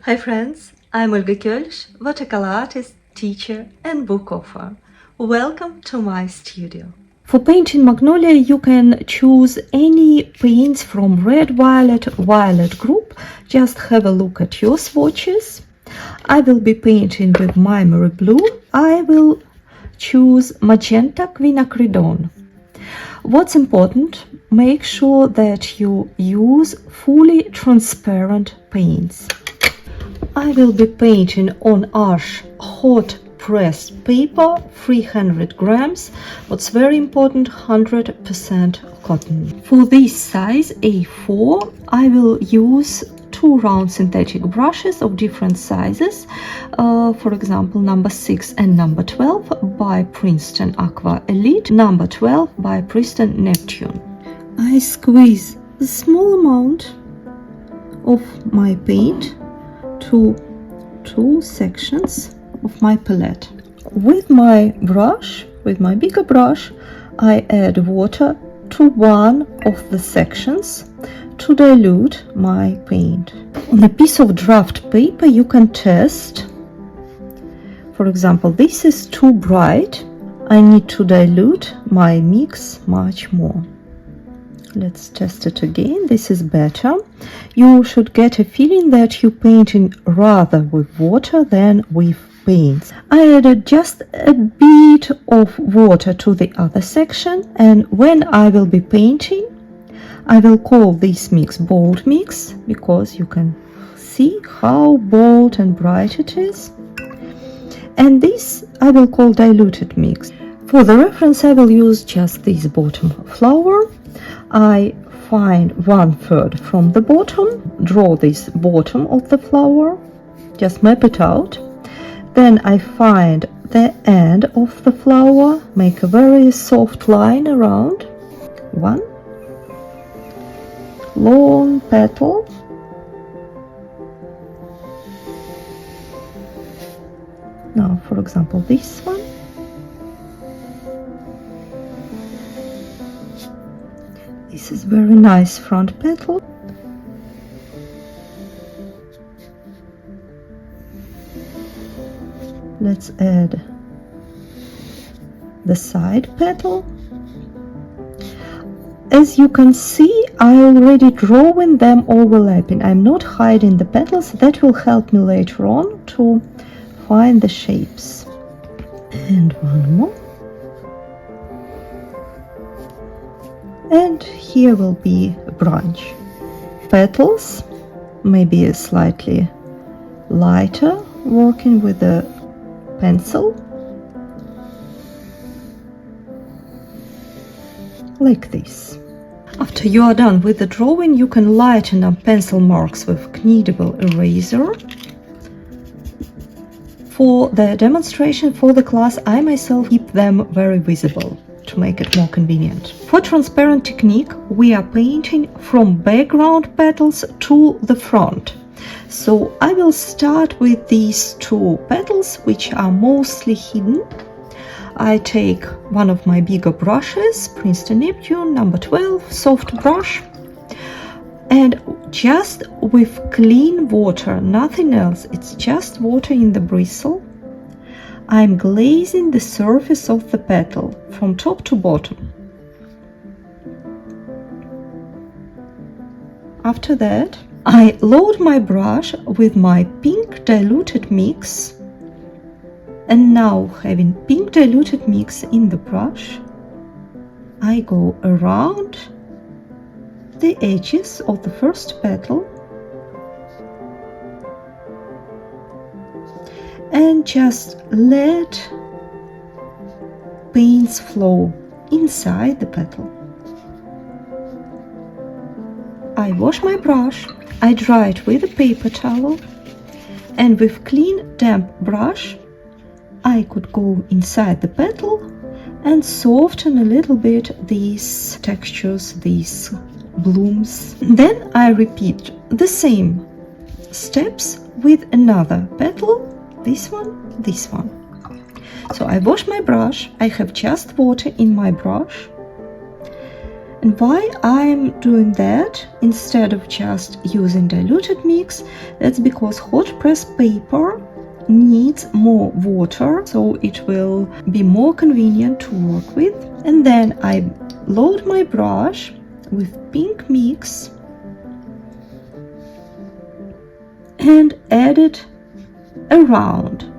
Hi friends, I'm Olga Koelsch, watercolor artist, teacher and book author. Welcome to my studio. For painting Magnolia you can choose any paints from Red Violet group. Just have a look at your swatches. I will be painting with MaimeriBlu. I will choose Magenta Quinacridone. What's important, make sure that you use fully transparent paints. I will be painting on Aquarelle Hot Press paper, 300 grams. What's very important, 100% cotton. For this size A4, I will use two round synthetic brushes of different sizes. For example, number 6 and number 12 by Princeton Aqua Elite, number 12 by Princeton Neptune. I squeeze a small amount of my paint to two sections of my palette. With my brush, with my bigger brush, I add water to one of the sections to dilute my paint. On a piece of draft paper you can test. For example, this is too bright. I need to dilute my mix much more. Let's test it again. This is better. You should get a feeling that you're painting rather with water than with paints. I added just a bit of water to the other section, and when I will be painting, I will call this mix bold mix because you can see how bold and bright it is. And this I will call diluted mix. For the reference I will use just this bottom flower. I find 1/3 from the bottom, draw this bottom of the flower, just map it out. Then I find the end of the flower, make a very soft line around, one long petal, now for example this one. This is very nice front petal. Let's add the side petal. As you can see, I already drawing them overlapping. I'm not hiding the petals. That will help me later on to find the shapes. And one more. And here will be a branch. Petals, maybe a slightly lighter, working with a pencil, like this. After you are done with the drawing, you can lighten up pencil marks with kneadable eraser. For the demonstration, for the class, I myself keep them very visible to make it more convenient. For transparent technique, we are painting from background petals to the front. So I will start with these two petals, which are mostly hidden. I take one of my bigger brushes, Princeton Neptune, number 12, soft brush, and just with clean water, nothing else, it's just water in the bristle, I'm glazing the surface of the petal from top to bottom. After that, I load my brush with my pink diluted mix, and now having pink diluted mix in the brush, I go around the edges of the first petal and just let paints flow inside the petal. I wash my brush, I dry it with a paper towel, and with clean damp brush I could go inside the petal and soften a little bit these textures, these blooms. Then I repeat the same steps with another petal, this one, this one. So I wash my brush, I have just water in my brush, And why I'm doing that instead of just using diluted mix, that's because hot press paper needs more water, so it will be more convenient to work with. And then I load my brush with pink mix and add it around.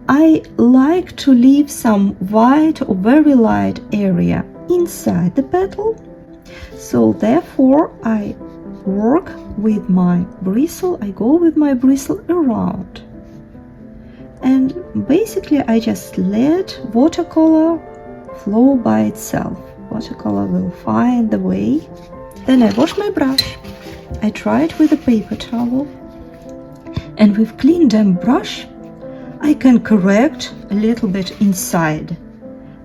I like to leave some white or very light area inside the petal, so therefore I work with my bristle. I go with my bristle around, and basically I just let watercolor flow by itself. Watercolor will find the way. Then I wash my brush. I dry it with a paper towel, and with clean damp brush I can correct a little bit inside.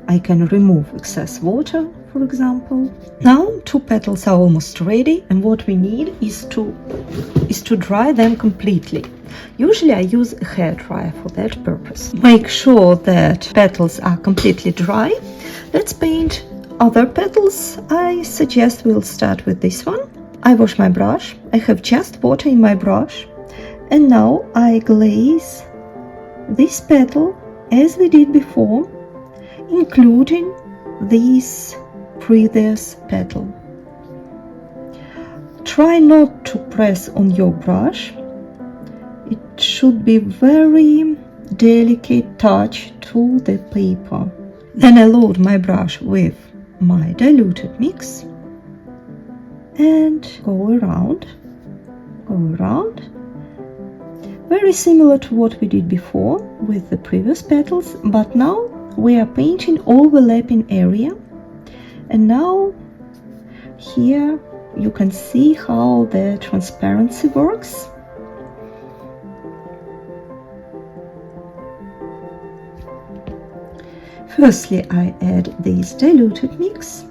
I can remove excess water, for example. Now 2 petals are almost ready, and what we need is to dry them completely. Usually I use a hair dryer for that purpose. Make sure that petals are completely dry. Let's paint other petals. I suggest we'll start with this one. I wash my brush. I have just water in my brush, and now I glaze this petal as we did before, including this previous petal. Try not to press on your brush. It should be very delicate touch to the paper. Then I load my brush with my diluted mix and go around. Very similar to what we did before with the previous petals, but now we are painting overlapping area. And now here you can see how the transparency works. Firstly, I add this diluted mix.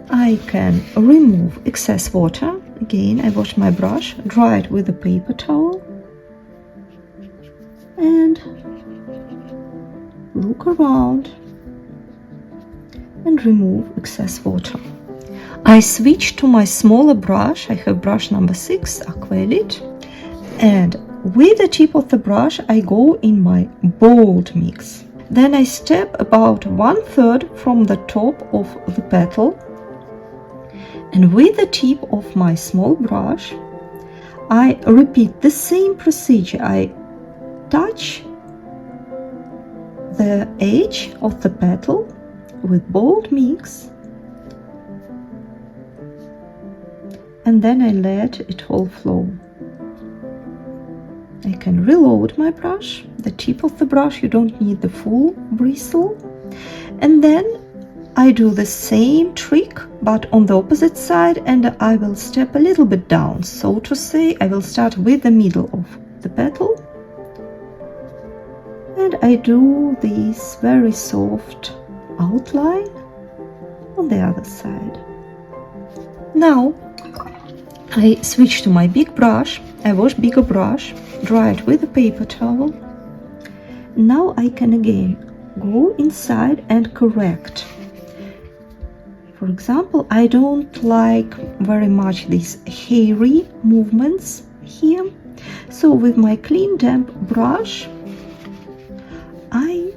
I can remove excess water. Again, I wash my brush, dry it with a paper towel, and look around and remove excess water. I switch to my smaller brush. I have brush number 6, Aqua Elite, and with the tip of the brush I go in my bold mix. Then I step about 1/3 from the top of the petal, and with the tip of my small brush I repeat the same procedure. I touch the edge of the petal with bold mix, and then I let it all flow. I can reload my brush, the tip of the brush, you don't need the full bristle, and then I do the same trick but on the opposite side, and I will step a little bit down, so to say. I will start with the middle of the petal, and I do this very soft outline on the other side. Now I switch to my big brush. I wash bigger brush, dry it with a paper towel. Now I can again go inside and correct. For example, I don't like very much these hairy movements here, so with my clean damp brush I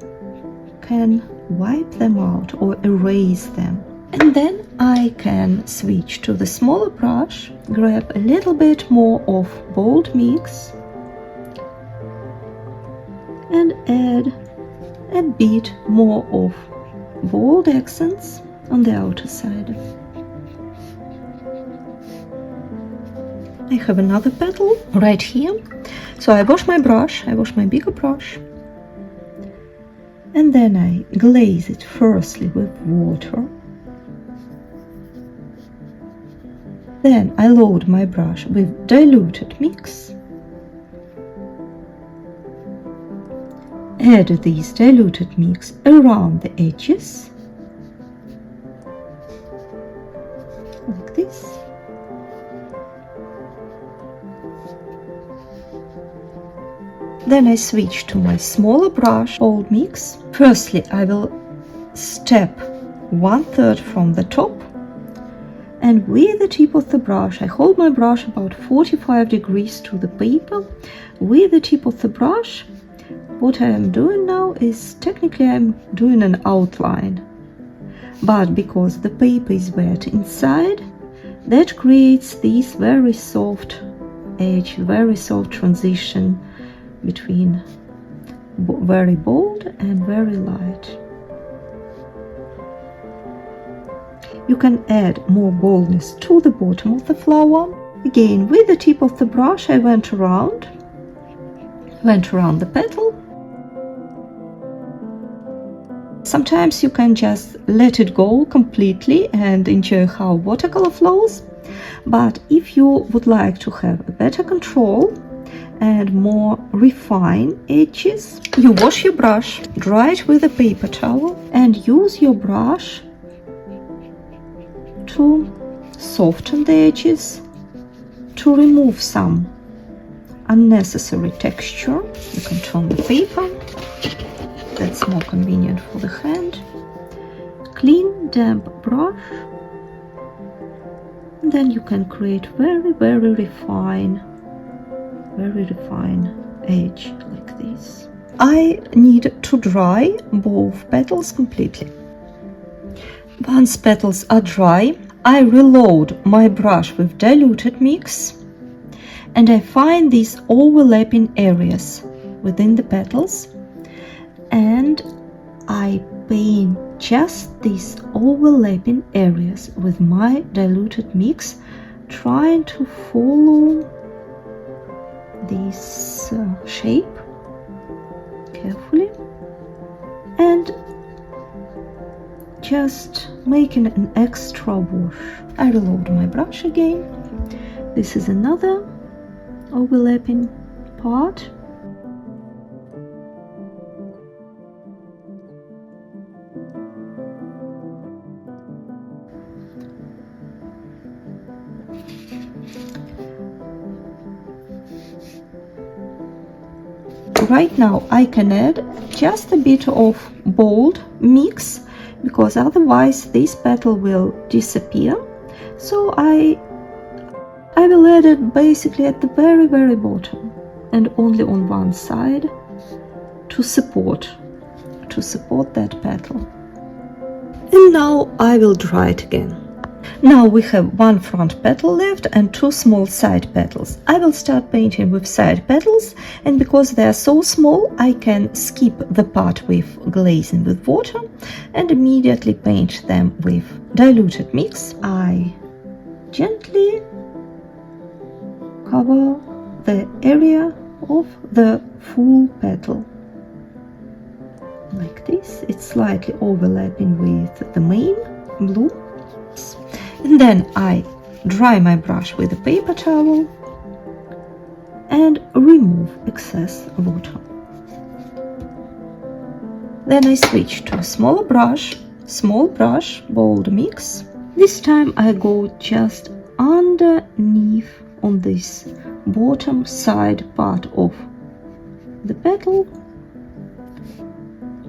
can wipe them out or erase them. And then I can switch to the smaller brush, grab a little bit more of bold mix and add a bit more of bold accents on the outer side. I have another petal right here, so I wash my brush, I wash my bigger brush, and then I glaze it firstly with water. Then I load my brush with diluted mix, add this diluted mix around the edges, like this. Then I switch to my smaller brush, bold mix. Firstly, I will step 1/3 from the top. And with the tip of the brush, I hold my brush about 45 degrees to the paper. With the tip of the brush, what I am doing now is technically I'm doing an outline. But because the paper is wet inside, that creates this very soft edge, very soft transition between very bold and very light. You can add more boldness to the bottom of the flower. Again, with the tip of the brush, I went around the petal. Sometimes you can just let it go completely and enjoy how watercolor flows. But if you would like to have a better control and more refined edges, you wash your brush, dry it with a paper towel, and use your brush to soften the edges, to remove some unnecessary texture. You can turn the paper, that's more convenient for the hand. Clean, damp brush, and then you can create very refined edge like this. I need to dry both petals completely. Once petals are dry, I reload my brush with diluted mix, and I find these overlapping areas within the petals, and I paint just these overlapping areas with my diluted mix, trying to follow this shape carefully and just making an extra wash. I reload my brush again. This is another overlapping part. Right now I can add just a bit of bold mix, because otherwise this petal will disappear. So I will add it basically at the very bottom and only on one side to support that petal. And now I will dry it again. Now we have one front petal left and two small side petals. I will start painting with side petals, and because they are so small, I can skip the part with glazing with water and immediately paint them with diluted mix. I gently cover the area of the full petal like this. It's slightly overlapping with the MaimeriBlu. And then I dry my brush with a paper towel and remove excess water. Then I switch to a small brush, bold mix. This time I go just underneath on this bottom side part of the petal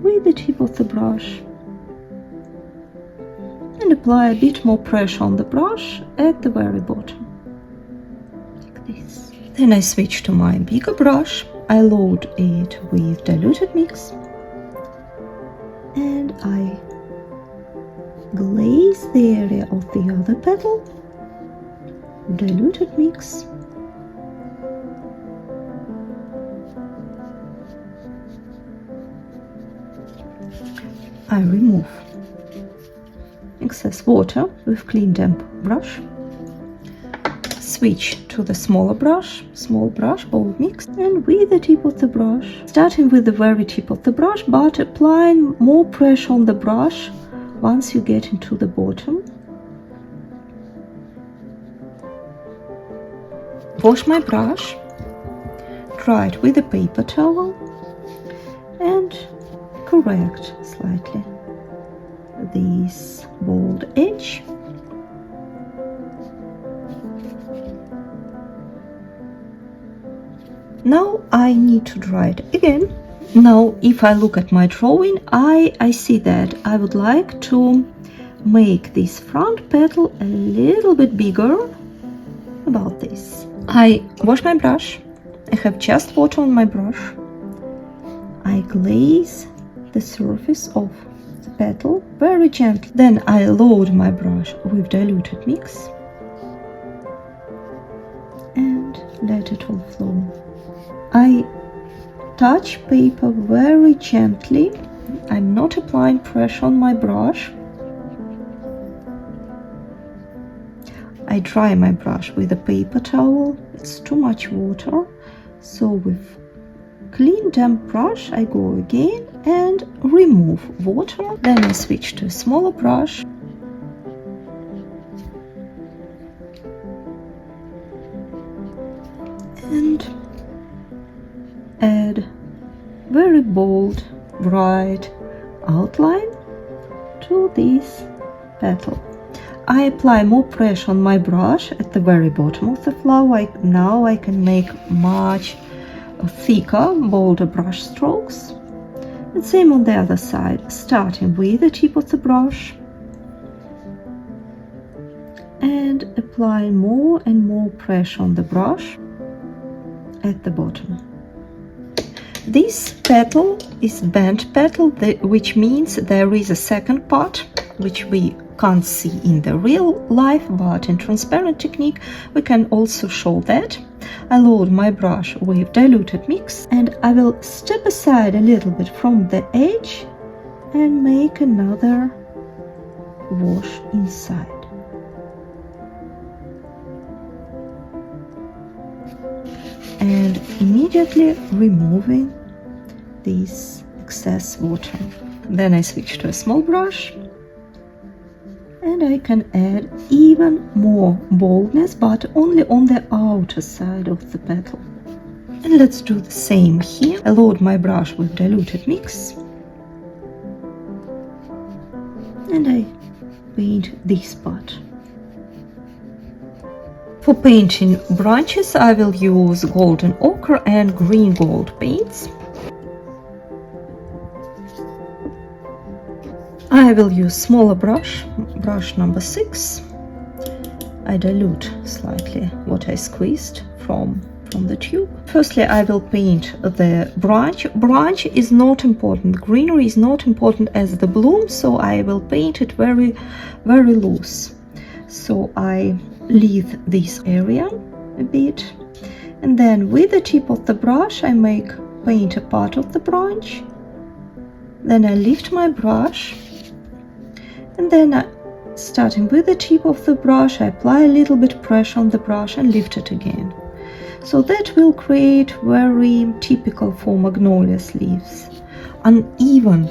with the tip of the brush, and apply a bit more pressure on the brush at the very bottom, like this. Then I switch to my bigger brush. I load it with diluted mix and I glaze the area of the other petal, diluted mix. I remove excess water with clean damp brush, switch to the small brush, bold mix, and with the tip of the brush, starting with the very tip of the brush, but applying more pressure on the brush once you get into the bottom. Wash my brush, dry it with a paper towel, and correct slightly this bold edge. Now I need to dry it again Now, if I look at my drawing, I see that I would like to make this front petal a little bit bigger, about this. I wash my brush. I have just water on my brush. I glaze the surface of the petal very gently. Then I load my brush with diluted mix and let it all flow. I touch paper very gently. I'm not applying pressure on my brush. I dry my brush with a paper towel. It's too much water, so with clean damp brush I go again and remove water. Then I switch to a smaller brush and add very bold, bright outline to this petal. I apply more pressure on my brush at the very bottom of the flower. Now I can make much thicker, bolder brush strokes. And same on the other side, starting with the tip of the brush and applying more and more pressure on the brush at the bottom. This petal is bent petal, which means there is a second part which we can't see in the real life, but in transparent technique we can also show that. I load my brush with diluted mix and I will step aside a little bit from the edge and make another wash inside. And immediately removing this excess water. Then I switch to a small brush and I can add even more boldness, but only on the outer side of the petal. And let's do the same here. I load my brush with diluted mix and I paint this part. For painting branches, I will use golden ochre and green gold paints. I will use smaller brush number 6. I dilute slightly what I squeezed from the tube. Firstly, I will paint the branch. Branch is not important, greenery is not important as the bloom, so I will paint it very, very loose. So I leave this area a bit, and then with the tip of the brush I paint a part of the branch. Then I lift my brush, and then starting with the tip of the brush I apply a little bit pressure on the brush and lift it again. So that will create very typical for magnolia leaves, uneven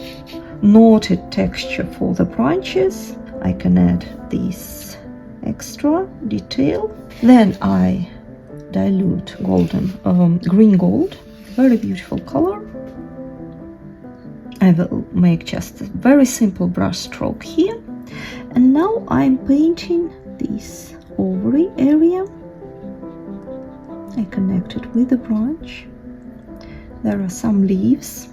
knotted texture for the branches. I can add this extra detail. Then I dilute green gold, very beautiful color. I will make just a very simple brush stroke here, and now I'm painting this ovary area. I connect it with the branch. There are some leaves.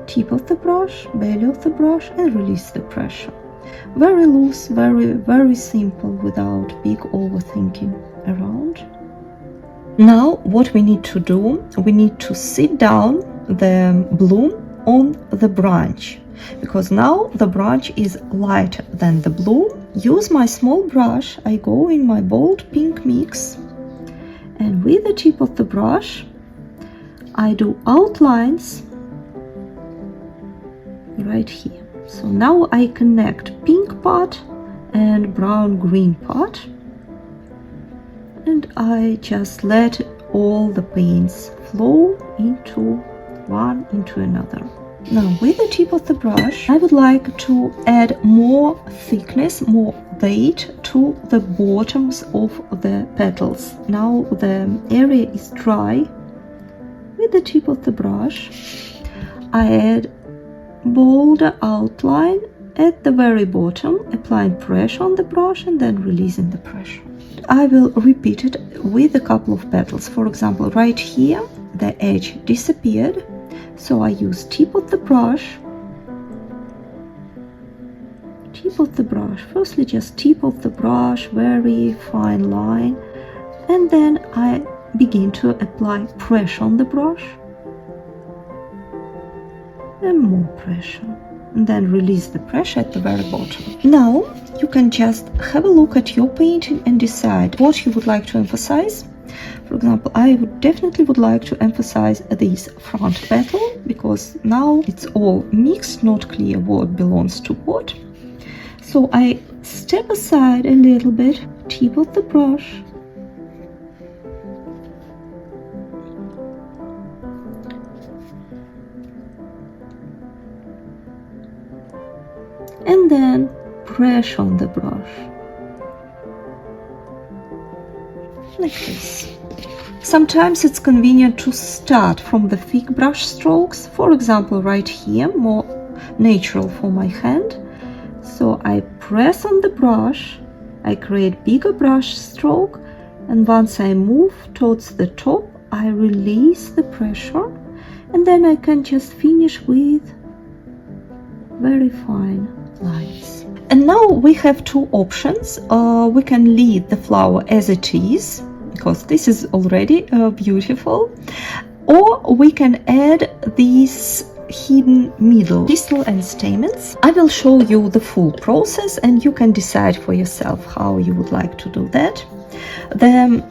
Tip of the brush, belly of the brush, and release the pressure. Very loose, very, very simple, without big overthinking around. Now what we need to do, we need to sit down the bloom on the branch, because now the branch is lighter than the bloom. Use my small brush, I go in my bold pink mix, and with the tip of the brush I do outlines right here. So now I connect pink part and brown green part, and I just let all the paints flow into one into another. Now with the tip of the brush I would like to add more thickness, more weight to the bottoms of the petals. Now the area is dry. With the tip of the brush I add bolder outline at the very bottom, applying pressure on the brush and then releasing the pressure. I will repeat it with a couple of petals. For example, right here the edge disappeared, so I use tip of the brush. Firstly just tip of the brush, very fine line, and then I begin to apply pressure on the brush and more pressure, and then release the pressure at the very bottom. Now you can just have a look at your painting and decide what you would like to emphasize. For example, I definitely would like to emphasize this front petal, because now it's all mixed, not clear what belongs to what. So I step aside a little bit, tip of the brush, and then pressure on the brush, like this. Sometimes it's convenient to start from the thick brush strokes, for example right here, more natural for my hand. So I press on the brush, I create bigger brush stroke, and once I move towards the top, I release the pressure, and then I can just finish with very fine lines. And now we have two options. We can leave the flower as it is, because this is already beautiful, or we can add these hidden middle pistil and stamens. I will show you the full process and you can decide for yourself how you would like to do that. The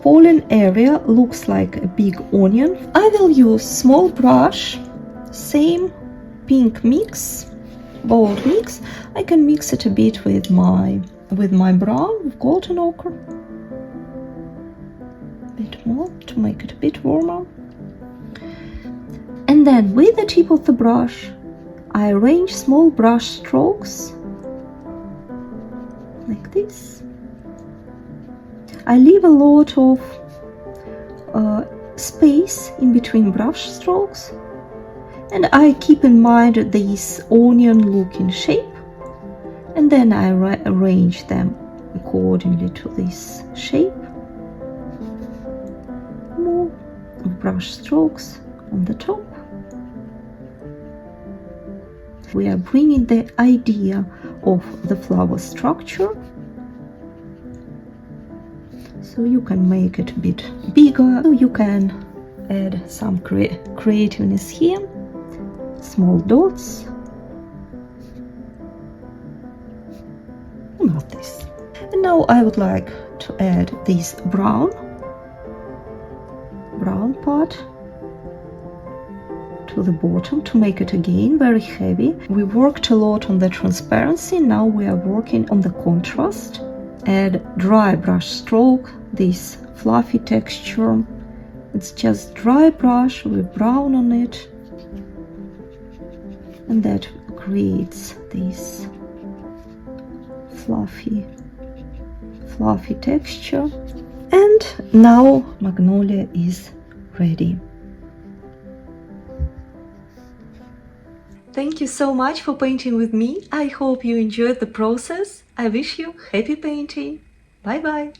pollen area looks like a big onion. I will use small brush, same pink mix, bold mix. I can mix it a bit with my brown, with golden ochre, a bit more to make it a bit warmer. And then with the tip of the brush, I arrange small brush strokes like this. I leave a lot of space in between brush strokes, and I keep in mind this onion looking shape, and then I arrange them accordingly to this shape. More brush strokes on the top. We are bringing the idea of the flower structure, so you can make it a bit bigger. You can add some creativeness here, small dots, like this. And now I would like to add this brown part to the bottom to make it again very heavy. We worked a lot on the transparency, now we are working on the contrast. Add dry brush stroke, this fluffy texture. It's just dry brush with brown on it, and that creates this fluffy texture. And now Magnolia is ready. Thank you so much for painting with me. I hope you enjoyed the process. I wish you happy painting. Bye bye.